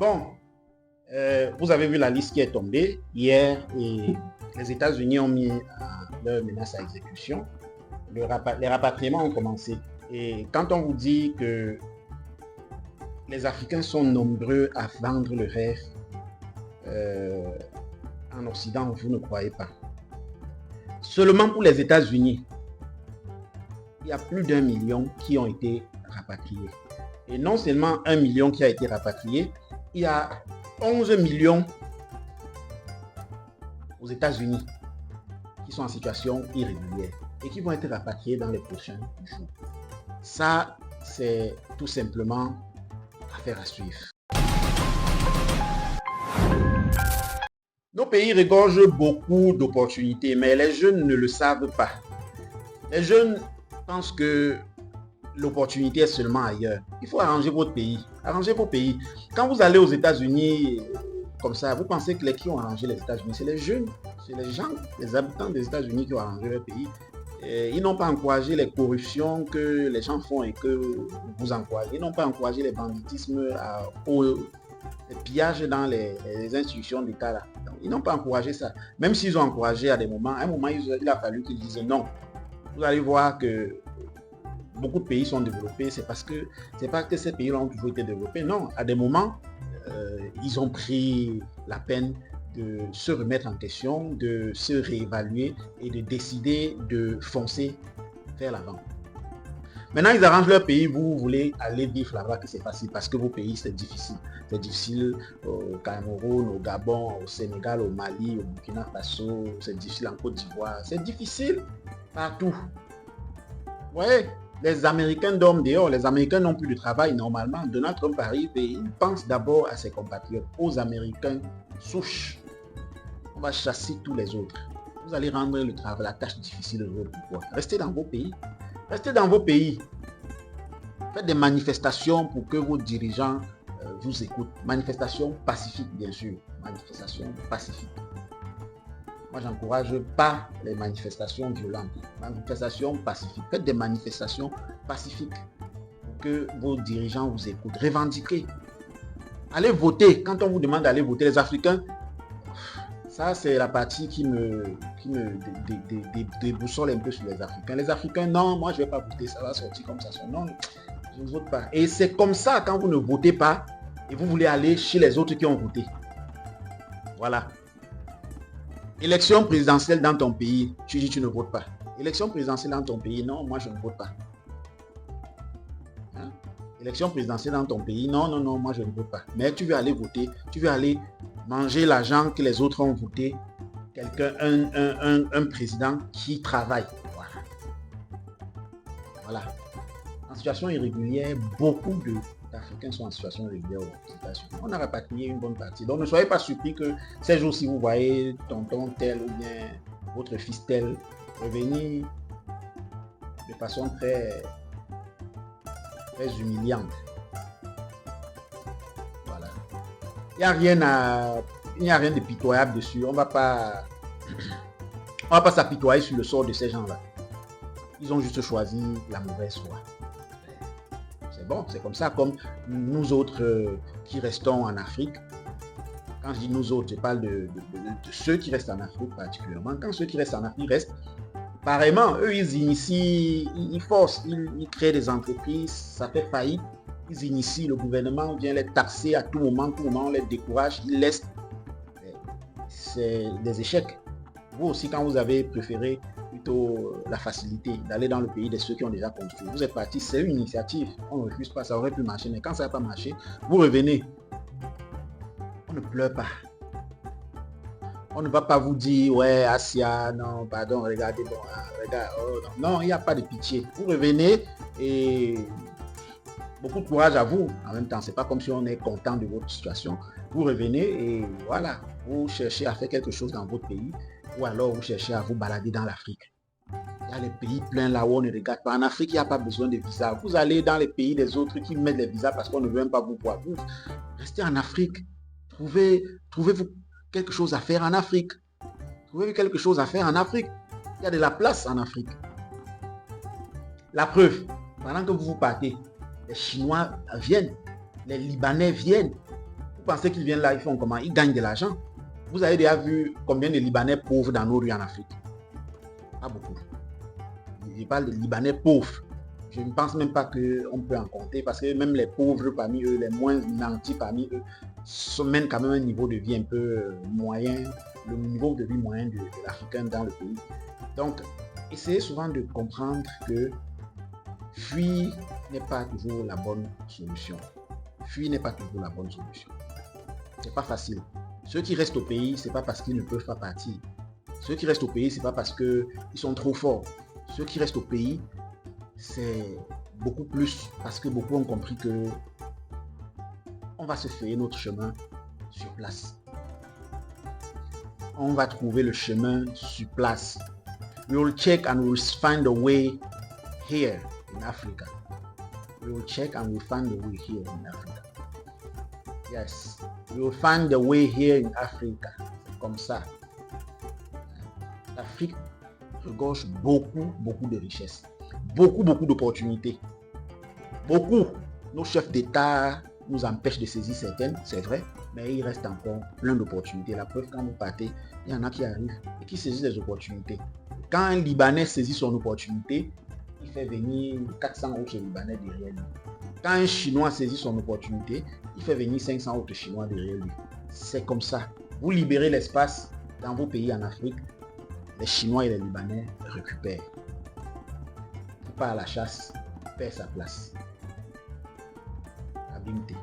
Bon, vous avez vu la liste qui est tombée hier et les États-Unis ont mis leur menace à exécution. Les rapatriements ont commencé. Et quand on vous dit que les Africains sont nombreux à vendre le rêve en Occident, vous ne croyez pas. Seulement pour les États-Unis, il y a plus d'1 million qui ont été rapatriés. Et non seulement 1 million qui a été rapatrié, il y a 11 millions aux États-Unis qui sont en situation irrégulière et qui vont être rapatriés dans les prochains jours. Ça, c'est tout simplement affaire à suivre. Nos pays regorgent beaucoup d'opportunités, mais les jeunes ne le savent pas. Les jeunes pensent que l'opportunité est seulement ailleurs. Il faut arranger votre pays. Arrangez vos pays. Quand vous allez aux États-Unis, comme ça, vous pensez que les qui ont arrangé les États-Unis, c'est les jeunes, c'est les gens, les habitants des États-Unis qui ont arrangé leur pays. Et ils n'ont pas encouragé les corruptions que les gens font et que vous encouragez. Ils n'ont pas encouragé les banditismes, les pillages dans les institutions d'État. Là. Ils n'ont pas encouragé ça. Même s'ils ont encouragé à un moment, il a fallu qu'ils disent non. Vous allez voir que beaucoup de pays sont développés, c'est parce que c'est pas que ces pays-là ont toujours été développés. Non, à des moments, ils ont pris la peine de se remettre en question, de se réévaluer et de décider de foncer vers l'avant. Maintenant, ils arrangent leur pays, vous voulez aller vivre là-bas, que c'est facile, parce que vos pays, c'est difficile. C'est difficile au Cameroun, au Gabon, au Sénégal, au Mali, au Burkina Faso, c'est difficile en Côte d'Ivoire, c'est difficile partout. Vous voyez, les Américains dorment dehors, les Américains n'ont plus de travail normalement. Donald Trump arrive et il pense d'abord à ses compatriotes, aux Américains souches. On va chasser tous les autres. Vous allez rendre le travail, la tâche difficile de votre pouvoir. Restez dans vos pays. Restez dans vos pays. Faites des manifestations pour que vos dirigeants vous écoutent. Manifestations pacifiques, bien sûr. Manifestations pacifiques. Moi, je n'encourage pas les manifestations violentes. Manifestations pacifiques. Faites des manifestations pacifiques pour que vos dirigeants vous écoutent. Revendiquez. Allez voter. Quand on vous demande d'aller voter, les Africains, ça, c'est la partie qui me déboussole un peu sur les Africains. Les Africains, non, moi, je ne vais pas voter. Ça va sortir comme ça. Non, je ne vote pas. Et c'est comme ça, quand vous ne votez pas, et vous voulez aller chez les autres qui ont voté. Voilà. Élection présidentielle dans ton pays, tu dis tu ne votes pas. Élection présidentielle dans ton pays, non, moi je ne vote pas. Hein? Élection présidentielle dans ton pays, non, moi je ne vote pas. Mais tu veux aller voter, tu veux aller manger l'argent que les autres ont voté. Quelqu'un, un président qui travaille. Voilà. En situation irrégulière, beaucoup d'Africains sont en situation irrégulière aux États-Unis. On a rapatrié une bonne partie. Donc ne soyez pas surpris que ces jours-ci, vous voyez tonton tel ou bien votre fils tel revenir de façon très humiliante. Voilà. Il n'y a rien de pitoyable dessus. On ne va pas s'apitoyer sur le sort de ces gens-là. Ils ont juste choisi la mauvaise voie. C'est bon, c'est comme ça, comme nous autres qui restons en Afrique. Quand je dis nous autres, je parle de ceux qui restent en Afrique particulièrement. Quand ceux qui restent en Afrique restent, pareillement, eux, ils initient, ils forcent, ils créent des entreprises, ça fait faillite. Ils initient, le gouvernement vient les taxer à tout moment, on les décourage, ils laissent. C'est des échecs. Vous aussi, quand vous avez préféré plutôt la facilité d'aller dans le pays de ceux qui ont déjà construit, vous êtes parti, c'est une initiative, on ne refuse pas, ça aurait pu marcher, mais quand ça n'a pas marché, vous revenez. On ne pleure pas. On ne va pas vous dire, ouais, Asia, non, pardon, regardez, bon, regarde, oh, non, il n'y a pas de pitié. Vous revenez et beaucoup de courage à vous. En même temps, c'est pas comme si on est content de votre situation. Vous revenez et voilà, vous cherchez à faire quelque chose dans votre pays ou alors vous cherchez à vous balader dans l'Afrique. Il y a les pays pleins là où on ne regarde pas. En Afrique, il n'y a pas besoin de visa. Vous allez dans les pays des autres qui mettent les visas parce qu'on ne veut même pas vous voir. Vous restez en Afrique. Trouvez-vous quelque chose à faire en Afrique. Trouvez-vous quelque chose à faire en Afrique. Il y a de la place en Afrique. La preuve, pendant que vous partez, les Chinois viennent, les Libanais viennent. Vous pensez qu'ils viennent là, ils font comment? Ils gagnent de l'argent. Vous avez déjà vu combien de Libanais pauvres dans nos rues en Afrique? Pas beaucoup. Je parle de Libanais pauvres. Je ne pense même pas qu'on peut en compter parce que même les pauvres parmi eux, les moins nantis parmi eux, mènent quand même un niveau de vie un peu moyen, le niveau de vie moyen de l'Africain dans le pays. Donc, essayez souvent de comprendre que fuir n'est pas toujours la bonne solution. Fuir n'est pas toujours la bonne solution. C'est pas facile. Ceux qui restent au pays, c'est pas parce qu'ils ne peuvent pas partir. Ceux qui restent au pays, c'est pas parce qu'ils sont trop forts. Ceux qui restent au pays, c'est beaucoup plus parce que beaucoup ont compris que on va se faire notre chemin sur place. On va trouver le chemin sur place. We will check and we will find a way here in Africa. We will check and we will find a way here in Africa. Yes, we will find a way here in Africa. C'est comme ça. L'Afrique regorge beaucoup de richesses. Beaucoup d'opportunités. Beaucoup. Nos chefs d'État nous empêchent de saisir certaines, c'est vrai, mais il reste encore plein d'opportunités. La preuve, quand vous partez, il y en a qui arrivent et qui saisissent les opportunités. Quand un Libanais saisit son opportunité, il fait venir 400 autres Libanais derrière lui. Quand un Chinois saisit son opportunité, il fait venir 500 autres Chinois derrière lui. C'est comme ça. Vous libérez l'espace dans vos pays en Afrique, les Chinois et les Libanais récupèrent. Qui part à la chasse, perd sa place. Abimté.